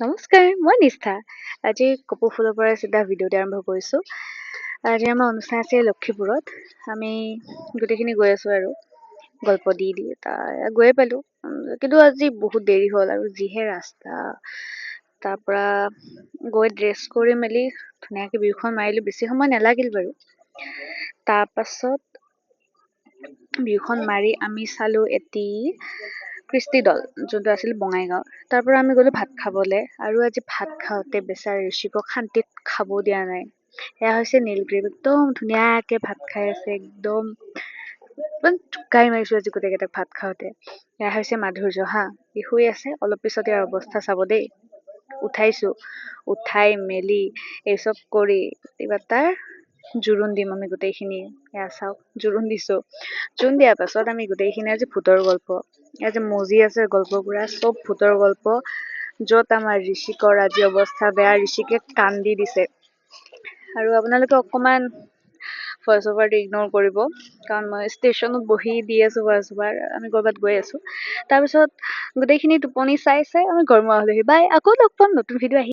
নমস্কাৰ, মই নিষ্ঠা। আজি কপৌ ফুলৰ পৰা চিধা ভিডিঅ'টি আৰম্ভ কৰিছোঁ। আজি আমাৰ অনুষ্ঠান আছে লক্ষীপুৰত। আমি গোটেইখিনি গৈ আছোঁ আৰু গল্প দি গৈয়ে পালোঁ। কিন্তু আজি বহুত দেৰি হ'ল আৰু যিহে ৰাস্তা। তাৰ পৰা গৈ ড্ৰেছ কৰি মেলি ধুনীয়াকৈ বিহুখন মাৰিলোঁ। বেছি সময় নালাগিল বাৰু। তাৰপাছত বিহুখন মাৰি আমি চালোঁ এটি কৃষ্টি দল, যোনটো আছিল বঙাইগাঁও। তাৰ পৰা আমি গ'লোঁ ভাত খাবলৈ, আৰু আজি ভাত খাওঁতে বেচাৰা ঋষিকক শান্তিত খাব দিয়া নাই। এয়া হৈছে নীলগ্ৰীপ, একদম ধুনীয়াকৈ ভাত খাই আছে, একদম জোকাই মাৰিছোঁ আজি গোটেইকেইটাক ভাত খাওঁতে। এয়া হৈছে মাধুৰ্য হা, ই শুই আছে, অলপ পিছত ইয়াৰ অৱস্থা চাব দেই। উঠাইছোঁ, উঠাই মেলি এই চব কৰি কিবা তাৰ জোৰোণ দিম আমি গোটেইখিনি। এয়া চাওক, জোৰোণ দিছোঁ। জোৰোণ দিয়াৰ পাছত আমি গোটেইখিনি আজি ভূতৰ গল্প, এয়া যে মজি আছে গল্পপুৰা, চব ভূতৰ গল্প। য'ত আমাৰ ঋষিকৰ আজি অৱস্থা বেয়া, ঋষিকে কান্দি দিছে। আৰু আপোনালোকে অকণমান ভইচ অভাৰটো ইগন'ৰ কৰিব, কাৰণ মই ষ্টেচনত বহি দি আছোঁ ভইচ অভাৰ। আমি ক'ৰবাত গৈ আছোঁ। তাৰপিছত গোটেইখিনি টোপনি চাই চাই আমি ঘৰমুৱা হ'লোহি। বাই, আকৌ লগ পাম নতুন ভিডিঅ' আহি